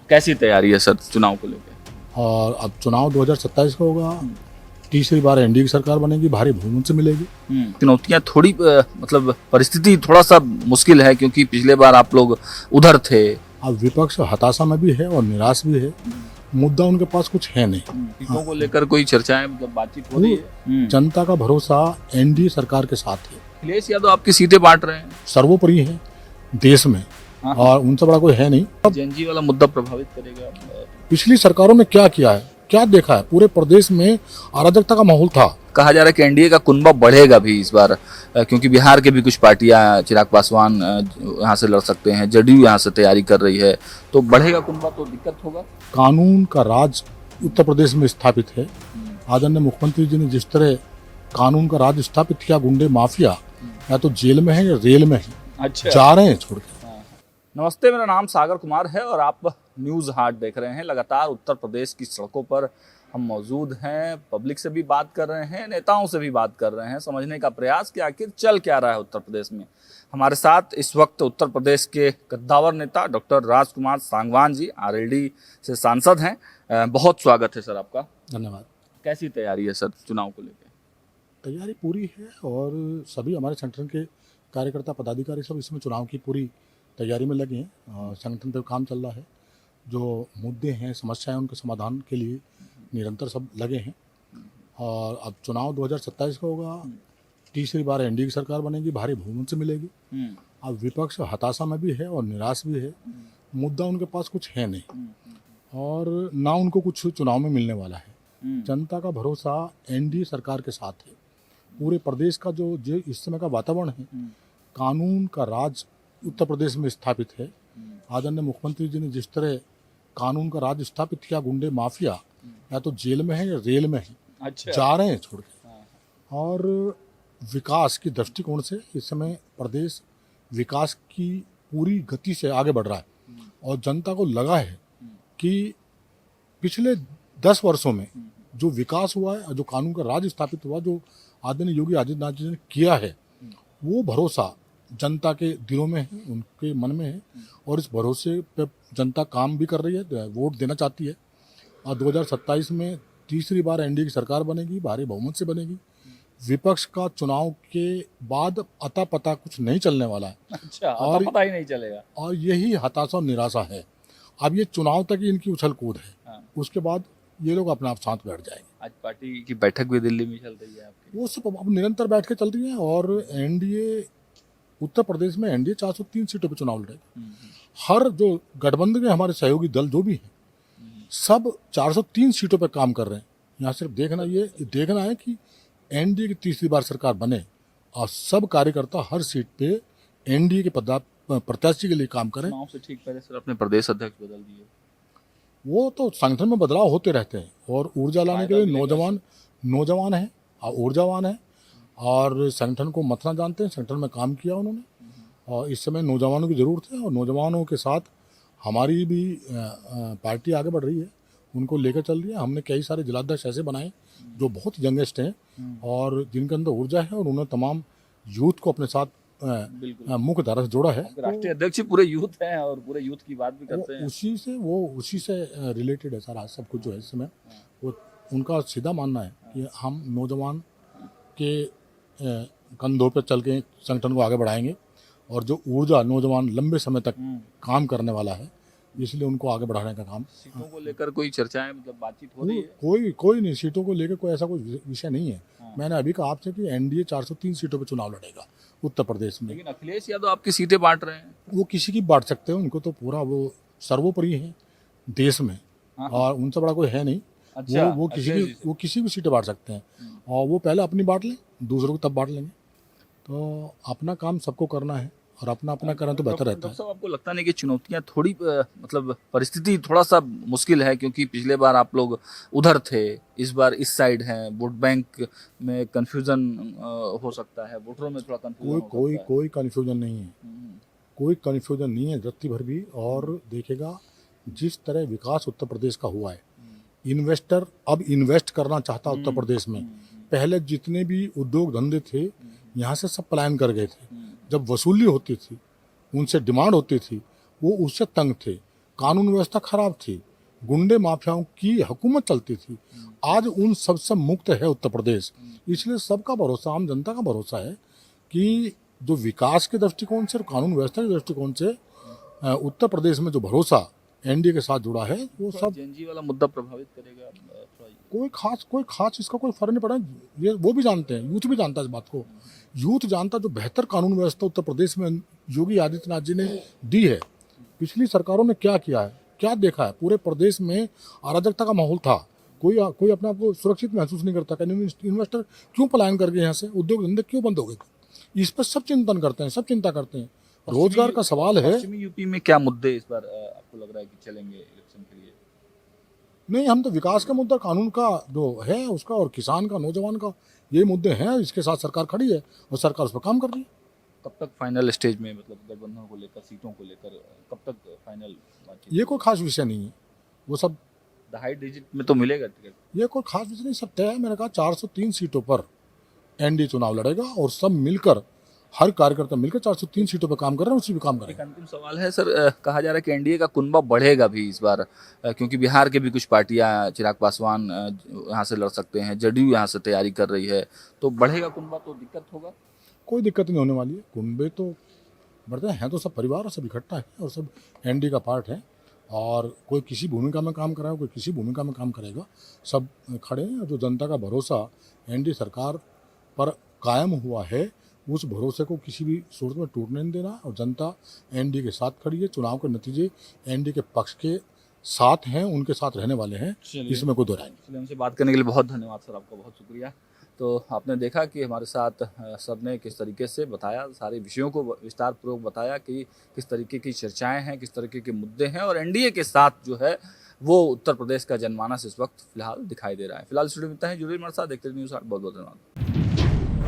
कैसी तैयारी है सर चुनाव को लेकर? और अब चुनाव 2027 का होगा। तीसरी बार एनडीए की सरकार बनेगी, भारी बहुमत से मिलेगी। चुनौतियां थोड़ी मतलब परिस्थिति थोड़ा सा मुश्किल है क्योंकि पिछले बार आप लोग उधर थे। अब विपक्ष हताशा में भी है और निराश भी है। मुद्दा उनके पास कुछ है नहीं। सीटों को लेकर कोई चर्चाएं मतलब बातचीत हो रही है? जनता का भरोसा एनडीए सरकार के साथ है। अखिलेश यादव आपकी सीटें बांट रहे हैं। सर्वोपरि है देश में, और उनसे बड़ा कोई है नहीं। अब जेएनजी वाला मुद्दा प्रभावित करेगा? पिछली सरकारों ने क्या किया है, क्या देखा है? पूरे प्रदेश में अराजकता का माहौल था। कहा जा रहा है कि एनडीए का कुनबा बढ़ेगा भी इस बार, क्योंकि बिहार के भी कुछ पार्टियां, चिराग पासवान यहाँ से लड़ सकते हैं, जदयू यहाँ से तैयारी कर रही है, तो बढ़ेगा कुनबा तो दिक्कत होगा। कानून का राज उत्तर प्रदेश में स्थापित है। आदरणीय मुख्यमंत्री जी ने जिस तरह कानून का राज स्थापित किया, गुंडे माफिया या तो जेल में है या रेल में है। अच्छा, जा रहे हैं छोड़ के। नमस्ते, मेरा नाम सागर कुमार है और आप न्यूज़ हाट देख रहे हैं। लगातार उत्तर प्रदेश की सड़कों पर हम मौजूद हैं, पब्लिक से भी बात कर रहे हैं, नेताओं से भी बात कर रहे हैं, समझने का प्रयास कि आखिर चल क्या रहा है उत्तर प्रदेश में। हमारे साथ इस वक्त उत्तर प्रदेश के कद्दावर नेता डॉक्टर राजकुमार सांगवान जी, आरएलडी से सांसद हैं। बहुत स्वागत है सर आपका। धन्यवाद। कैसी तैयारी है सर चुनाव को लेकर? तैयारी पूरी है और सभी हमारे संगठन के कार्यकर्ता पदाधिकारी सब इसमें चुनाव की पूरी तैयारी में लगे हैं। संगठन पे काम चल रहा है। जो मुद्दे हैं, समस्याएं, उनके समाधान के लिए निरंतर सब लगे हैं। और अब चुनाव 2027 का होगा। तीसरी बार एनडीए की सरकार बनेगी, भारी बहुमत से मिलेगी। अब विपक्ष हताशा में भी है और निराश भी है। मुद्दा उनके पास कुछ है नहीं और ना उनको कुछ चुनाव में मिलने वाला है। जनता का भरोसा एनडीए सरकार के साथ है। पूरे प्रदेश का जो इस समय का वातावरण है, कानून का राज उत्तर प्रदेश में स्थापित है। आदरणीय मुख्यमंत्री जी ने जिस तरह कानून का राज स्थापित किया, गुंडे माफिया या तो जेल में है या रेल में है। अच्छा, जा रहे हैं छोड़ के। और विकास की दृष्टिकोण से इस समय प्रदेश विकास की पूरी गति से आगे बढ़ रहा है और जनता को लगा है कि पिछले 10 वर्षों में जो विकास हुआ है और जो कानून का राज स्थापित हुआ, जो आदरणीय योगी आदित्यनाथ जी ने किया है, वो भरोसा जनता के दिलों में है, उनके मन में है। और इस भरोसे पे जनता काम भी कर रही है, वोट देना चाहती है। और 2027 में तीसरी बार एनडीए की सरकार बनेगी, भारी बहुमत से बनेगी। विपक्ष का चुनाव के बाद अता पता कुछ नहीं चलने वाला है। अच्छा, और पता ही नहीं चलेगा। और यही हताशा और निराशा है। अब ये चुनाव तक ही इनकी उछल कूद है। उसके बाद ये लोग अपने आप साथ बैठ जाएंगे। आज पार्टी की बैठक भी दिल्ली में चल रही है आपकी? वो सब अब निरंतर बैठ के चल रही है। और एनडीए उत्तर प्रदेश में एनडीए 403 सीटों पर चुनाव लड़ेगा। हर जो गठबंधन के हमारे सहयोगी दल जो भी हैं, सब 403 सीटों पर काम कर रहे हैं। यहाँ सिर्फ देखना है कि एनडीए की तीसरी बार सरकार बने और सब कार्यकर्ता हर सीट पे एनडीए के प्रत्याशी के लिए काम करें। चुनाव से ठीक पहले सर अपने प्रदेश अध्यक्ष बदल दिए। वो तो संगठन में बदलाव होते रहते हैं और ऊर्जा लाने के लिए नौजवान हैं और ऊर्जावान हैं और संगठन को मतना जानते हैं। संगठन में काम किया उन्होंने और इस समय नौजवानों की ज़रूरत है और नौजवानों के साथ हमारी भी पार्टी आगे बढ़ रही है, उनको लेकर चल रही है। हमने कई सारे जिलाध्यक्ष ऐसे बनाए जो बहुत यंगेस्ट हैं और जिनके अंदर ऊर्जा है और उन्होंने तमाम यूथ को अपने साथ मुख्य धारा से जोड़ा है। राष्ट्रीय अध्यक्ष पूरे यूथ हैं और पूरे यूथ की बात भी करते हैं। उसी से रिलेटेड है सारा सब कुछ जो है इस समय। वो उनका सीधा मानना है कि हम नौजवान के कंधों पर चल के संगठन को आगे बढ़ाएंगे और जो ऊर्जा नौजवान लंबे समय तक काम करने वाला है, इसलिए उनको आगे बढ़ाने का काम। सीटों को लेकर कोई चर्चाएं मतलब बातचीत हो रही है? कोई नहीं, सीटों को लेकर कोई ऐसा कोई विषय नहीं है। मैंने अभी कहा आपसे कि एनडीए 403 सीटों पर चुनाव लड़ेगा उत्तर प्रदेश में। लेकिन अखिलेश यादव आपकी सीटें बांट रहे हैं। वो किसी की बांट सकते हैं, उनको तो पूरा वो सर्वोपरि है देश में और उनसे बड़ा कोई है नहीं। अच्छा, वो किसी भी सीटें बांट सकते हैं और वो पहले अपनी बांट लें, दूसरों को तब बांट लेंगे। तो अपना काम सबको करना है और अपना करें तो बेहतर रहता है। साहब, आपको लगता नहीं कि चुनौतियां थोड़ी मतलब परिस्थिति थोड़ा सा मुश्किल है क्योंकि पिछले बार आप लोग उधर थे, इस बार इस साइड हैं, वोट बैंक में कंफ्यूजन हो सकता है, वोटरों में थोड़ा कंफ्यूजन कोई कंफ्यूजन नहीं है। कोई कंफ्यूजन नहीं है रत्ती भर भी। और देखेगा जिस तरह विकास उत्तर प्रदेश का हुआ है, इन्वेस्टर अब इन्वेस्ट करना चाहता उत्तर प्रदेश में। पहले जितने भी उद्योग धंधे थे यहाँ से सब पलायन कर गए थे। जब वसूली होती थी, उनसे डिमांड होती थी, वो उससे तंग थे। कानून व्यवस्था खराब थी, गुंडे माफियाओं की हुकूमत चलती थी। आज उन सबसे मुक्त है उत्तर प्रदेश, इसलिए सबका भरोसा, आम जनता का भरोसा है कि जो विकास के दृष्टिकोण से और कानून व्यवस्था के दृष्टिकोण से उत्तर प्रदेश में जो भरोसा एनडीए के साथ जुड़ा है वो सब जेएनजी वाला मुद्दा प्रभावित करेगा थोड़ा कोई खास इसका कोई फर्क नहीं पड़ा। ये वो भी जानते हैं, यूथ भी जानता है इस बात को। यूथ जानता जो बेहतर कानून व्यवस्था उत्तर प्रदेश में योगी आदित्यनाथ जी ने दी है। पिछली सरकारों ने क्या किया है, क्या देखा है, पूरे प्रदेश में अराजकता का माहौल था, कोई अपने आप को सुरक्षित महसूस नहीं करता। इन्वेस्टर क्यों पलायन कर गए यहाँ से, उद्योग धंधे क्यों बंद हो गए थे, इस पर सब चिंतन करते हैं, सब चिंता करते हैं। रोजगार का सवाल है। पश्चिमी यूपी में क्या मुद्दे इस बार आपको लग रहा है कि चलेंगे इलेक्शन के लिए? नहीं, हम तो विकास का मुद्दा, कानून का जो है उसका, और किसान का, नौजवान का, ये मुद्दे हैं। इसके साथ सरकार खड़ी है और सरकार उस पर काम कर रही है। कब तक फाइनल स्टेज में, मतलब गठबंधन को लेकर, सीटों को लेकर कब तक फाइनल बातचीत? ये कोई खास विषय नहीं है, वो सब दहाई डिजिट में तो मिलेगा टिकट? ये कोई खास विषय नहीं, सब तय है। मैंने कहा 403 सीटों पर एनडीए चुनाव लड़ेगा और सब मिलकर, हर कार्यकर्ता मिलकर 403 सीटों पर काम कर रहे हैं, उसी पे काम एक करेंगे। अंतिम सवाल है सर, कहा जा रहा है कि एनडीए का कुनबा बढ़ेगा भी इस बार, क्योंकि बिहार के भी कुछ पार्टियां, चिराग पासवान यहाँ से लड़ सकते हैं, जदयू यहाँ से तैयारी कर रही है, तो बढ़ेगा कुनबा तो दिक्कत होगा? कोई दिक्कत नहीं होने वाली है। कुंबे तो बढ़ते हैं तो सब परिवार और सब इकट्ठा है और सब एनडीए का पार्ट है। और कोई किसी भूमिका में काम कर रहा है, कोई किसी भूमिका में काम करेगा, सब खड़े हैं। जो जनता का भरोसा एनडीए सरकार पर कायम हुआ है, उस भरोसे को किसी भी सूरत में टूटने नहीं देना। और जनता एनडीए के साथ खड़ी है। चुनाव के नतीजे एनडीए के पक्ष के साथ हैं, उनके साथ रहने वाले हैं, इसमें कोई दो राय नहीं। चलिए, हमसे बात करने के लिए बहुत धन्यवाद सर, आपका बहुत शुक्रिया। तो आपने देखा कि हमारे साथ सर ने किस तरीके से बताया, सारे विषयों को विस्तार पूर्वक बताया कि किस तरीके की चर्चाएं हैं, किस तरीके के मुद्दे हैं, और एनडीए के साथ जो है वो उत्तर प्रदेश का जनमानस इस वक्त फिलहाल दिखाई दे रहा है। फिलहाल स्टूडियो में इतना ही। जुड़े हमारे साथ, देखते रहिए न्यूज़ 8। बहुत बहुत धन्यवाद।